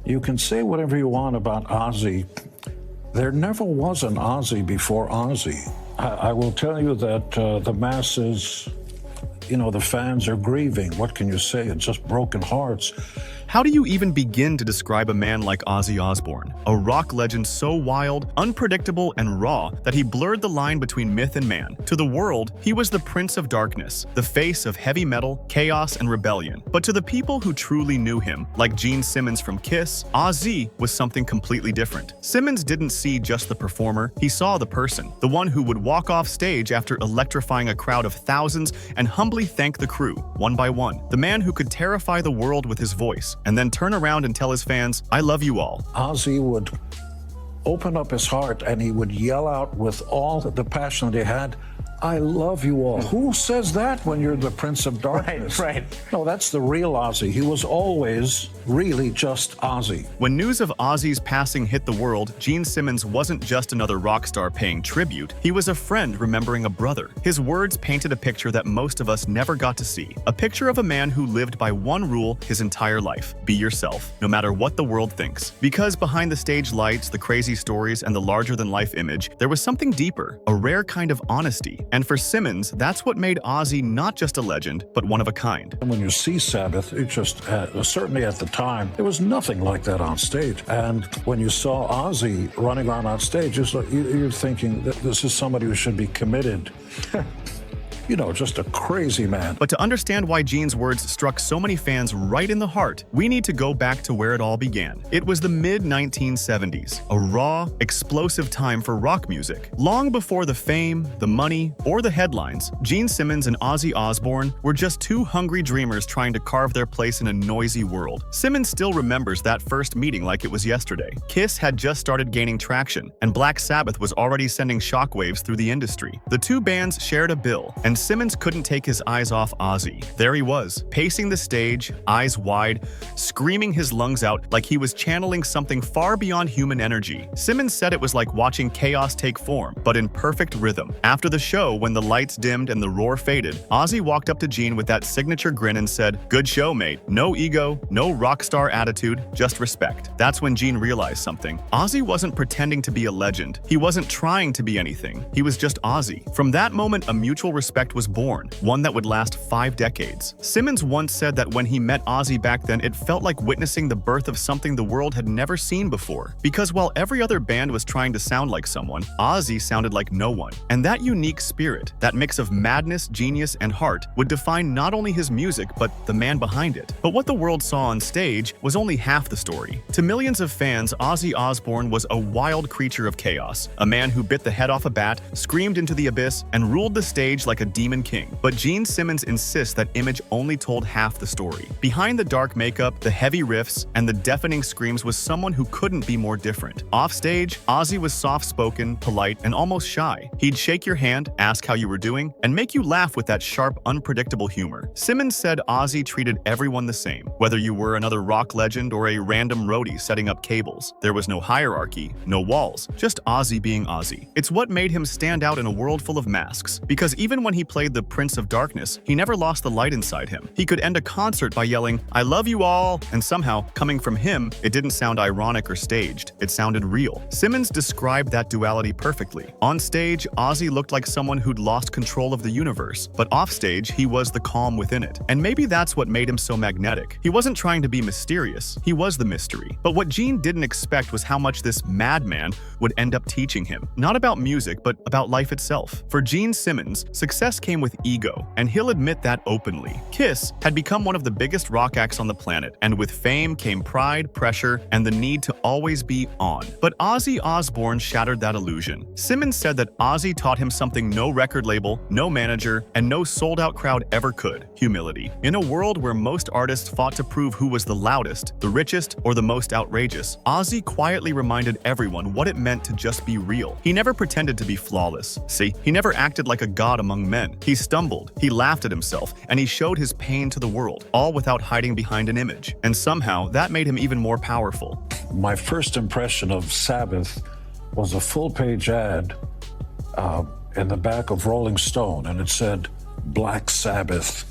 You can say whatever you want about Ozzy. There never was an Ozzy before Ozzy. I will tell you that the masses, the fans are grieving. What can you say? It's just broken hearts. How do you even begin to describe a man like Ozzy Osbourne, a rock legend so wild, unpredictable, and raw that he blurred the line between myth and man? To the world, he was the Prince of Darkness, the face of heavy metal, chaos, and rebellion. But to the people who truly knew him, like Gene Simmons from Kiss, Ozzy was something completely different. Simmons didn't see just the performer, he saw the person, the one who would walk off stage after electrifying a crowd of thousands and humbly thank the crew, one by one. The man who could terrify the world with his voice, and then turn around and tell his fans, "I love you all." Ozzy would open up his heart and he would yell out with all the passion that he had, "I love you all." Who says that when you're the Prince of Darkness? Right. No, that's the real Ozzy. He was always really just Ozzy. When news of Ozzy's passing hit the world, Gene Simmons wasn't just another rock star paying tribute. He was a friend remembering a brother. His words painted a picture that most of us never got to see. A picture of a man who lived by one rule his entire life: be yourself, no matter what the world thinks. Because behind the stage lights, the crazy stories, and the larger-than-life image, there was something deeper, a rare kind of honesty. And for Simmons, that's what made Ozzy not just a legend, but one of a kind. And when you see Sabbath, it just, certainly at the time, there was nothing like that on stage. And when you saw Ozzy running around on stage, you're thinking that this is somebody who should be committed. Just a crazy man. But to understand why Gene's words struck so many fans right in the heart, we need to go back to where it all began. It was the mid-1970s, a raw, explosive time for rock music. Long before the fame, the money, or the headlines, Gene Simmons and Ozzy Osbourne were just two hungry dreamers trying to carve their place in a noisy world. Simmons still remembers that first meeting like it was yesterday. Kiss had just started gaining traction, and Black Sabbath was already sending shockwaves through the industry. The two bands shared a bill, and Simmons couldn't take his eyes off Ozzy. There he was, pacing the stage, eyes wide, screaming his lungs out like he was channeling something far beyond human energy. Simmons said it was like watching chaos take form, but in perfect rhythm. After the show, when the lights dimmed and the roar faded, Ozzy walked up to Gene with that signature grin and said, "Good show, mate. No ego, no rock star attitude, just respect." That's when Gene realized something. Ozzy wasn't pretending to be a legend. He wasn't trying to be anything. He was just Ozzy. From that moment, a mutual respect was born, one that would last 5 decades. Simmons once said that when he met Ozzy back then, it felt like witnessing the birth of something the world had never seen before. Because while every other band was trying to sound like someone, Ozzy sounded like no one. And that unique spirit, that mix of madness, genius, and heart, would define not only his music, but the man behind it. But what the world saw on stage was only half the story. To millions of fans, Ozzy Osbourne was a wild creature of chaos, a man who bit the head off a bat, screamed into the abyss, and ruled the stage like a demon king. But Gene Simmons insists that image only told half the story. Behind the dark makeup, the heavy riffs, and the deafening screams was someone who couldn't be more different. Off stage, Ozzy was soft-spoken, polite, and almost shy. He'd shake your hand, ask how you were doing, and make you laugh with that sharp, unpredictable humor. Simmons said Ozzy treated everyone the same, whether you were another rock legend or a random roadie setting up cables. There was no hierarchy, no walls, just Ozzy being Ozzy. It's what made him stand out in a world full of masks, because even when he played the Prince of Darkness, he never lost the light inside him. He could end a concert by yelling, "I love you all," and somehow, coming from him, it didn't sound ironic or staged. It sounded real. Simmons described that duality perfectly. On stage, Ozzy looked like someone who'd lost control of the universe, but offstage, he was the calm within it. And maybe that's what made him so magnetic. He wasn't trying to be mysterious, he was the mystery. But what Gene didn't expect was how much this madman would end up teaching him. Not about music, but about life itself. For Gene Simmons, success came with ego, and he'll admit that openly. Kiss had become one of the biggest rock acts on the planet, and with fame came pride, pressure, and the need to always be on. But Ozzy Osbourne shattered that illusion. Simmons said that Ozzy taught him something no record label, no manager, and no sold-out crowd ever could: humility. In a world where most artists fought to prove who was the loudest, the richest, or the most outrageous, Ozzy quietly reminded everyone what it meant to just be real. He never pretended to be flawless. See, he never acted like a god among men. He stumbled, he laughed at himself, and he showed his pain to the world, all without hiding behind an image. And somehow, that made him even more powerful. My first impression of Sabbath was a full-page ad in the back of Rolling Stone, and it said, "Black Sabbath,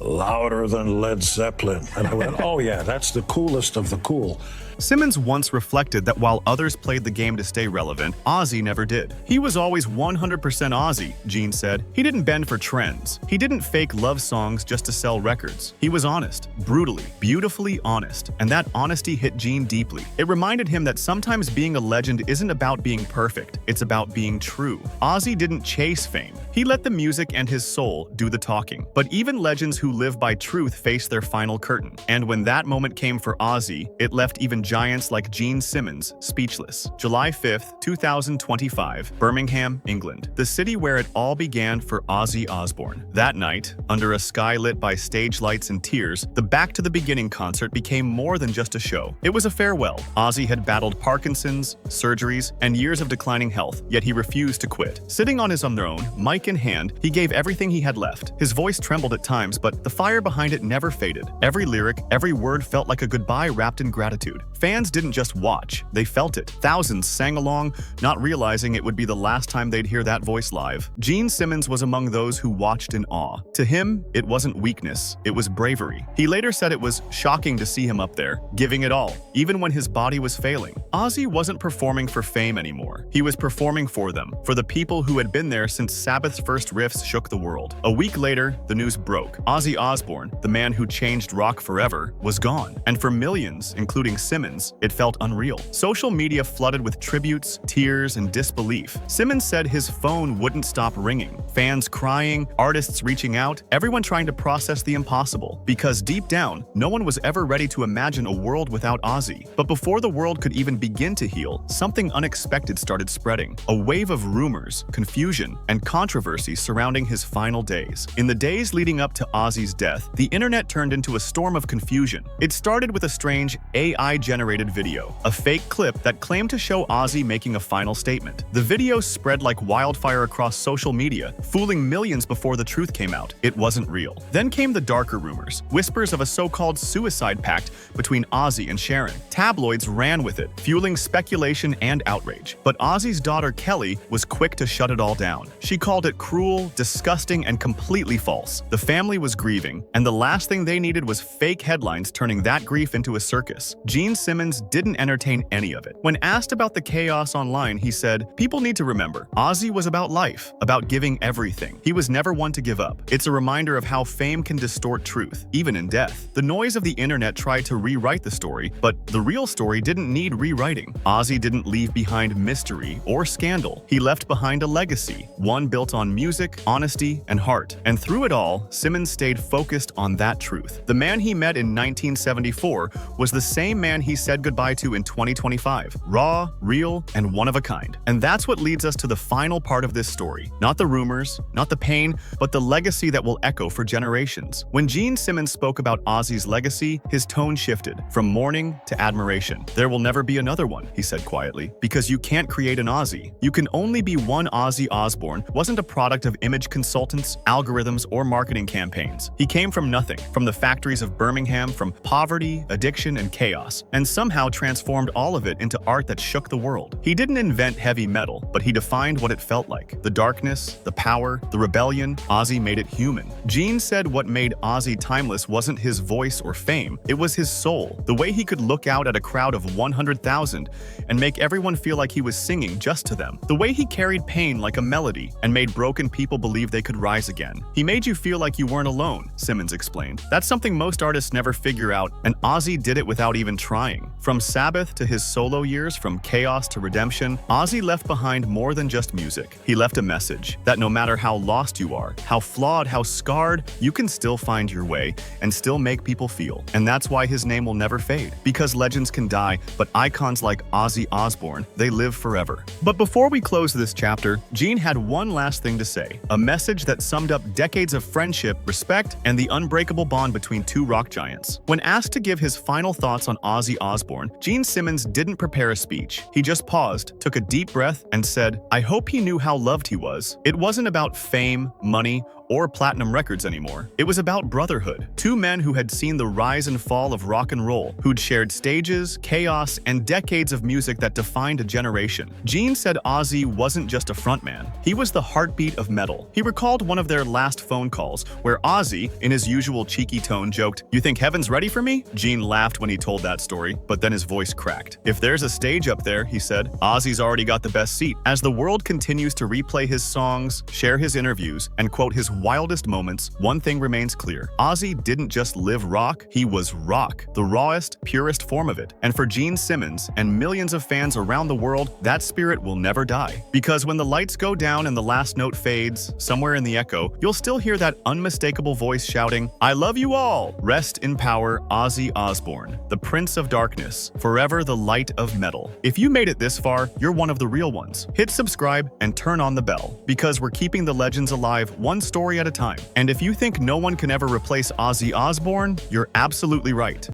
louder than Led Zeppelin." And I went, oh yeah, that's the coolest of the cool. Simmons once reflected that while others played the game to stay relevant, Ozzy never did. He was always 100% Ozzy, Gene said. He didn't bend for trends. He didn't fake love songs just to sell records. He was honest, brutally, beautifully honest, and that honesty hit Gene deeply. It reminded him that sometimes being a legend isn't about being perfect, it's about being true. Ozzy didn't chase fame. He let the music and his soul do the talking. But even legends who live by truth face their final curtain. And when that moment came for Ozzy, it left even giants like Gene Simmons speechless. July 5th, 2025, Birmingham, England, the city where it all began for Ozzy Osbourne. That night, under a sky lit by stage lights and tears, the Back to the Beginning concert became more than just a show. It was a farewell. Ozzy had battled Parkinson's, surgeries, and years of declining health, yet he refused to quit. Sitting on his throne, mic in hand, he gave everything he had left. His voice trembled at times, but the fire behind it never faded. Every lyric, every word felt like a goodbye wrapped in gratitude. Fans didn't just watch, they felt it. Thousands sang along, not realizing it would be the last time they'd hear that voice live. Gene Simmons was among those who watched in awe. To him, it wasn't weakness, it was bravery. He later said it was shocking to see him up there, giving it all, even when his body was failing. Ozzy wasn't performing for fame anymore. He was performing for them, for the people who had been there since Sabbath's first riffs shook the world. A week later, the news broke. Ozzy Osbourne, the man who changed rock forever, was gone. And for millions, including Simmons, it felt unreal. Social media flooded with tributes, tears, and disbelief. Simmons said his phone wouldn't stop ringing. Fans crying, artists reaching out, everyone trying to process the impossible. Because deep down, no one was ever ready to imagine a world without Ozzy. But before the world could even begin to heal, something unexpected started spreading. A wave of rumors, confusion, and controversy surrounding his final days. In the days leading up to Ozzy's death, the internet turned into a storm of confusion. It started with a strange AI-generated video, a fake clip that claimed to show Ozzy making a final statement. The video spread like wildfire across social media, fooling millions before the truth came out. It wasn't real. Then came the darker rumors, whispers of a so-called suicide pact between Ozzy and Sharon. Tabloids ran with it, fueling speculation and outrage. But Ozzy's daughter Kelly was quick to shut it all down. She called it cruel, disgusting, and completely false. The family was grieving, and the last thing they needed was fake headlines turning that grief into a circus. Gene Simmons didn't entertain any of it. When asked about the chaos online, he said, "People need to remember, Ozzy was about life, about giving everything. He was never one to give up. It's a reminder of how fame can distort truth, even in death." The noise of the internet tried to rewrite the story, but the real story didn't need rewriting. Ozzy didn't leave behind mystery or scandal. He left behind a legacy, one built on music, honesty, and heart. And through it all, Simmons stayed focused on that truth. The man he met in 1974 was the same man he said goodbye to in 2025. Raw, real, and one of a kind. And that's what leads us to the final part of this story. Not the rumors, not the pain, but the legacy that will echo for generations. When Gene Simmons spoke about Ozzy's legacy, his tone shifted from mourning to admiration. "There will never be another one," he said quietly, "because you can't create an Ozzy. You can only be one. Ozzy Osbourne wasn't a product of image consultants, algorithms, or marketing campaigns. He came from nothing, from the factories of Birmingham, from poverty, addiction, and chaos, and somehow transformed all of it into art that shook the world. He didn't invent heavy metal, but he defined what it felt like. The darkness, the power, the rebellion, Ozzy made it human." Gene said what made Ozzy timeless wasn't his voice or fame, it was his soul. The way he could look out at a crowd of 100,000 and make everyone feel like he was singing just to them. The way he carried pain like a melody and made broken people believe they could rise again. He made you feel like you weren't alone, Simmons explained. That's something most artists never figure out, and Ozzy did it without even trying. From Sabbath to his solo years, from chaos to redemption, Ozzy left behind more than just music. He left a message that no matter how lost you are, how flawed, how scarred, you can still find your way and still make people feel. And that's why his name will never fade. Because legends can die, but icons like Ozzy Osbourne, they live forever. But before we close this chapter, Gene had one last thing to say, a message that summed up decades of friendship, respect, and the unbreakable bond between two rock giants. When asked to give his final thoughts on Ozzy Osbourne, Gene Simmons didn't prepare a speech. He just paused, took a deep breath, and said, "I hope he knew how loved he was. It wasn't about fame, money, or platinum records anymore. It was about brotherhood. Two men who had seen the rise and fall of rock and roll, who'd shared stages, chaos, and decades of music that defined a generation. Gene said Ozzy wasn't just a frontman. He was the heartbeat of metal. He recalled one of their last phone calls, where Ozzy, in his usual cheeky tone, joked, "You think heaven's ready for me?" Gene laughed when he told that story, but then his voice cracked. "If there's a stage up there," he said, "Ozzy's already got the best seat." As the world continues to replay his songs, share his interviews, and quote his wildest moments, one thing remains clear. Ozzy didn't just live rock, he was rock, the rawest, purest form of it. And for Gene Simmons and millions of fans around the world, that spirit will never die. Because when the lights go down and the last note fades, somewhere in the echo, you'll still hear that unmistakable voice shouting, "I love you all! Rest in power, Ozzy Osbourne, the Prince of Darkness, forever the light of metal." If you made it this far, you're one of the real ones. Hit subscribe and turn on the bell, because we're keeping the legends alive one story at a time. And if you think no one can ever replace Ozzy Osbourne, you're absolutely right.